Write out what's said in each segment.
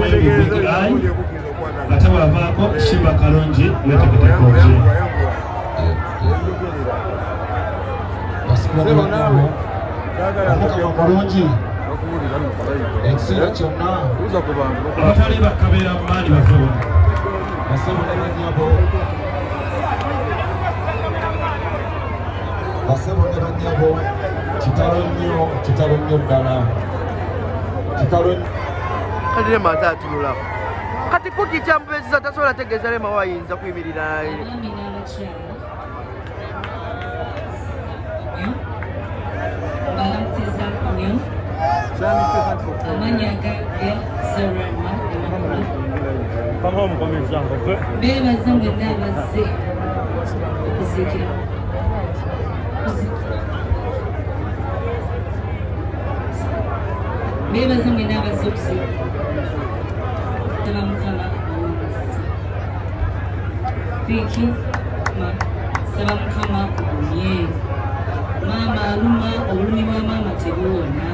Omwembi Big Eye ate bw'avaako Shiba Kalongi weteekeko ki Omukama bulungi ekiseera kyonna abatali bakabeera mu maani baffe bona basebo ne bannyabo kitalo nnyo ddala kitalo Kadire mata atunula kati kuki kyamubezeza tasobola tegeeza lema wayinza kuyimirira naye beebaza mwenna abazze okuziikira beebaza mwenna abazze okuziikira saba mukama Vicky saba mukama ogumye maama aluma olulumi lwa maama tebuwona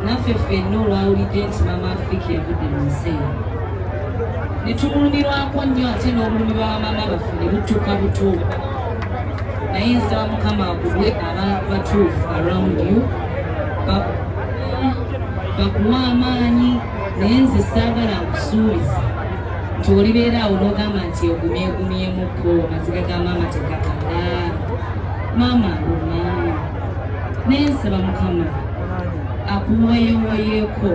naffe ffenna olwawulidde nti maama Afrika yavudde mu nsi ne tumulumirwako nnyo ate n'obulumi bwa maama baffe ne butuuka buto naye nsaba mukama agulwe abantu batuufu around you bakuwa amaanyi naye nze saagala nkusuubiza nti olibeera awo n'ogamba nti ogumyegumyemukko amaziga ga maama tegakala maama aluma naye nsaba mukama akuweyeweyeeko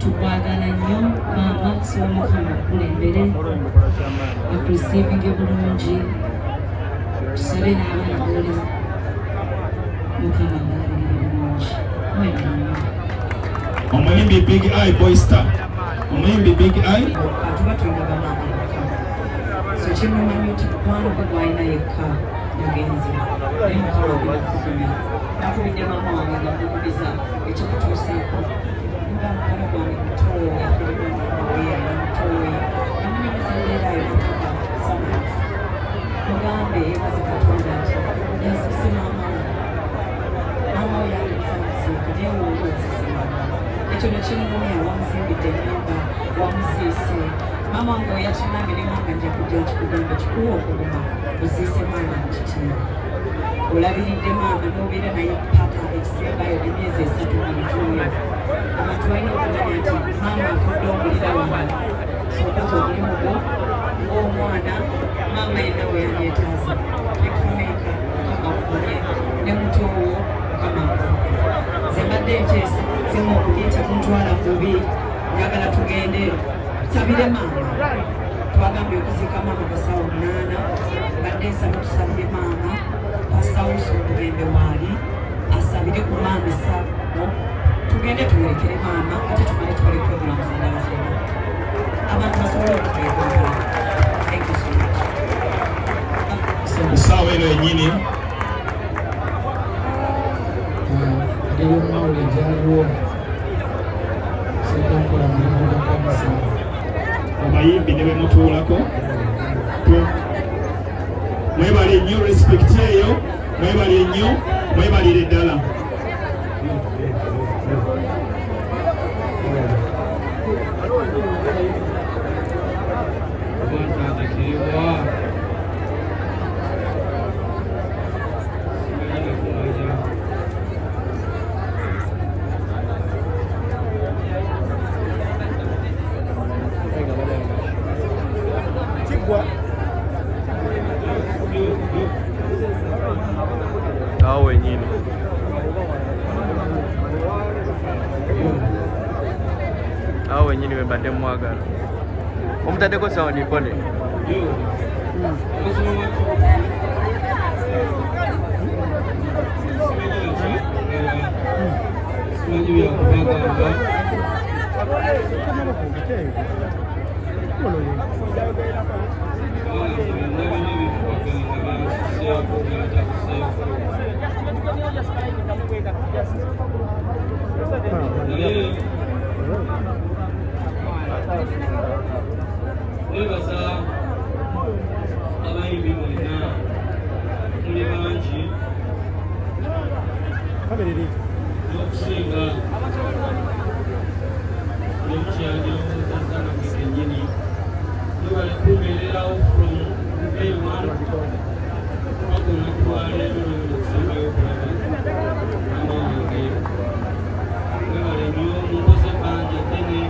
tukwagala nnyo maama kusaba mukama akulembere akurisiivinge bulungi tusabe n'abaana boli mukama balabirire bulungi omuyimbi Big Eye Boyster omuyimbi Big Eye atuba tulina bamaama mukama so kyemumanyi nti mukwano gwe gwalina yekka yagenzi naye mukama oginakukumya nakubidde maama wange nga mukubiza ekikutuuseeko nga mukama gwange mutoyi akirimuoya mutoyi namunyamuzaleerayo mukama samufu mugambe yebaze katonda nti yasise maama we yalizamusiika naye woolwozise maama ekyo nekimuumya wamuzimbidde ennyumba wamuziise maama wange weyakinambiremanga nja kujja kikugamba kikuwa okuguma oziise maama nkitiibwa olabiridde maama n'obeera naye paka ekisembayo emyezi 3 mu bituuyo abantu balina okumanya nti maama afudde omulira wano sokoza omulimu gwo ng'omwana maama yenna we yanyeetaaza ekumeeka mukama akukomye ne mutoowo mukama akukomye nze mbadde nteesa zimu okuyita kuntwala bubi njagala tugende tusabire maama twagambye okuziika maama basawo 8 mbadde nsaba tusabire maama pasawuso tugende waali asabire ku maama esabo tugende tuwerekere maama ate tumale tubaleke obulamuzi endala zonna abantu basobole okuteekera essaawa eno yennyini eriyo mawule gyaliwo sekankola mulimu gwakanisa abayimbi ne bemutuulako mwebale nnyo respect eyo mwebale nnyo mwebalire ddala awo wenyini awo wenyini wembadde mwagala omutaddeko sound mpone Nebaza abayimbi bonna muli bangi n'okusinga nemukyaliro zasana kekenyini nobale kubeererawo from day one bakona kuwaleero okusembayo okulaba mama wange webale nnyo munkoze banja ddene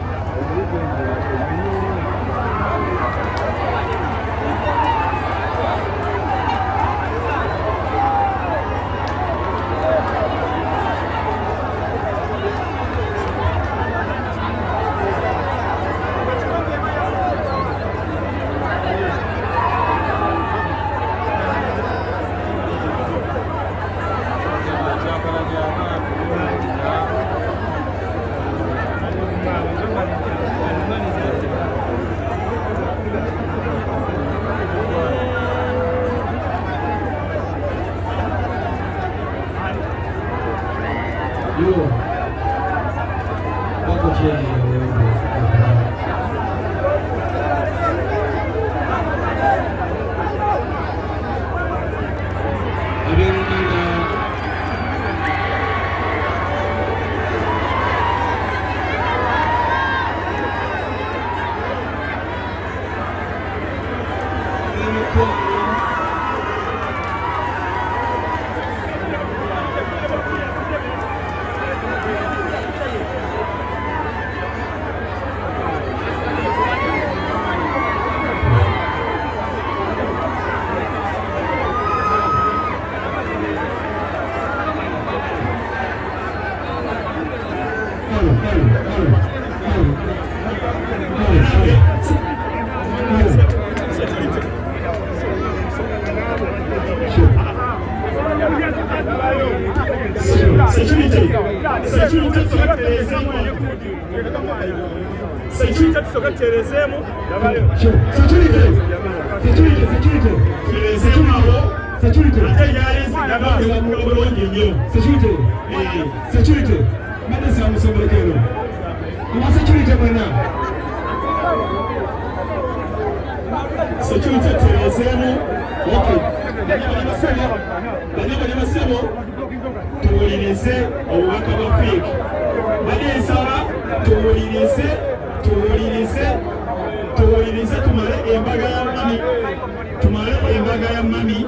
tuwulirize obubaka bwa fake balinsaba tuwulirize tumale embaga ya mami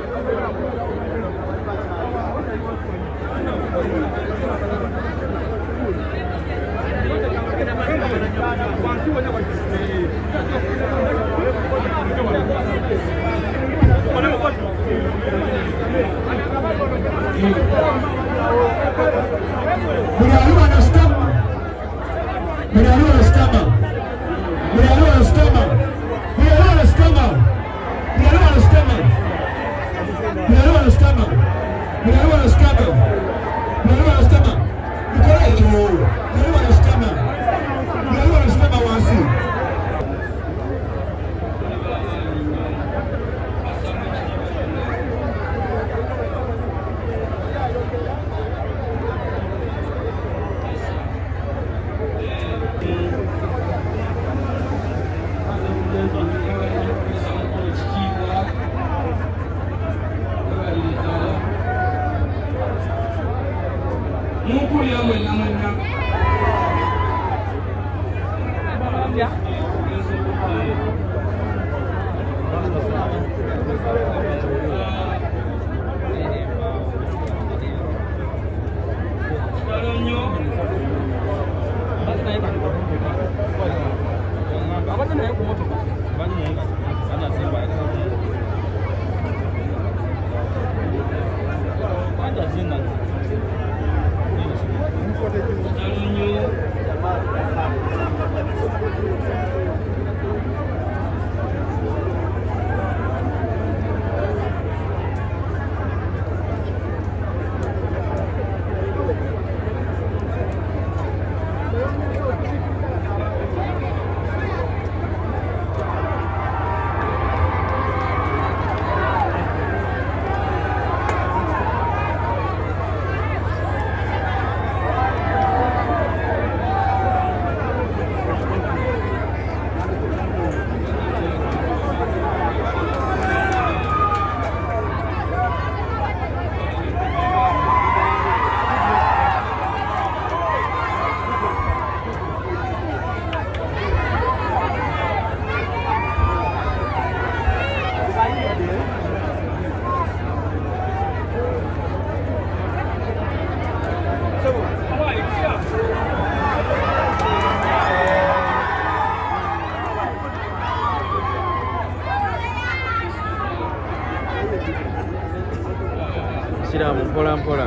mpola mpola.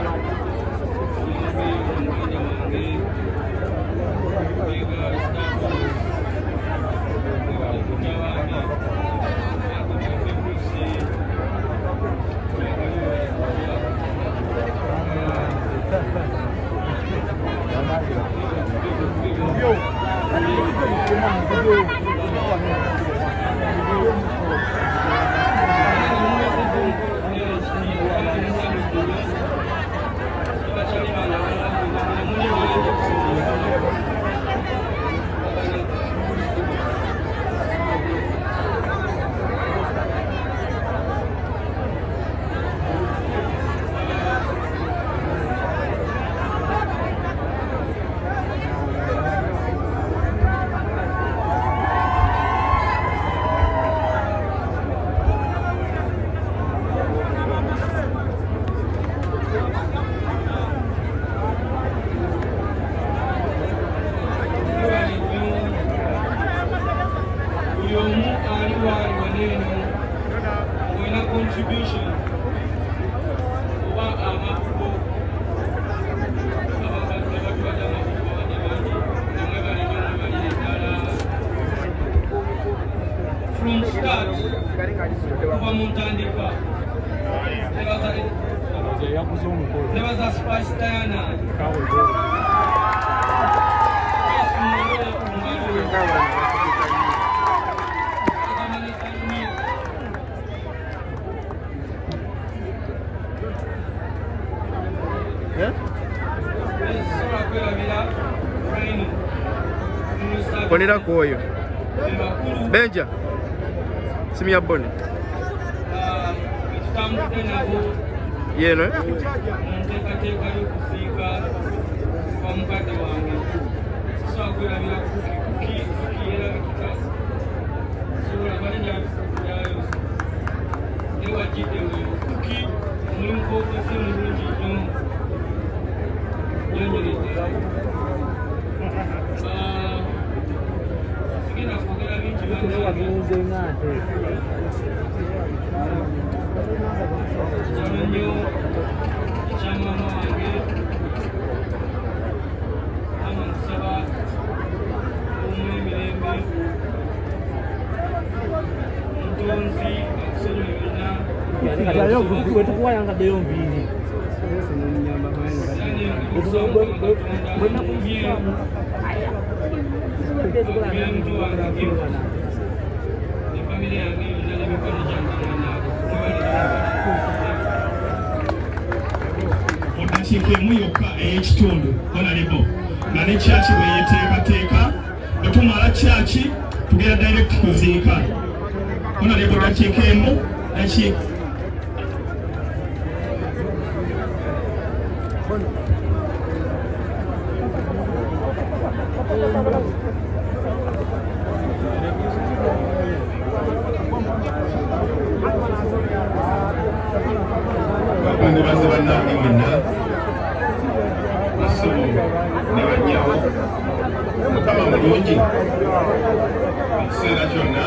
Contribution from start kuva mutandika nebaza Spice Diana Bonera koyo. Benja. Simia boni. Yeno. Odakiikemu yokka ey'ekitundu Honorable nga ne kyaki bwe yeteekateeka bwe tumala kyaki tugenda direct kuziika Honorable odakiikemu dakiika baze bannange mwenna essebo ne bajjawo Mukama mulungi ekiseera kyonna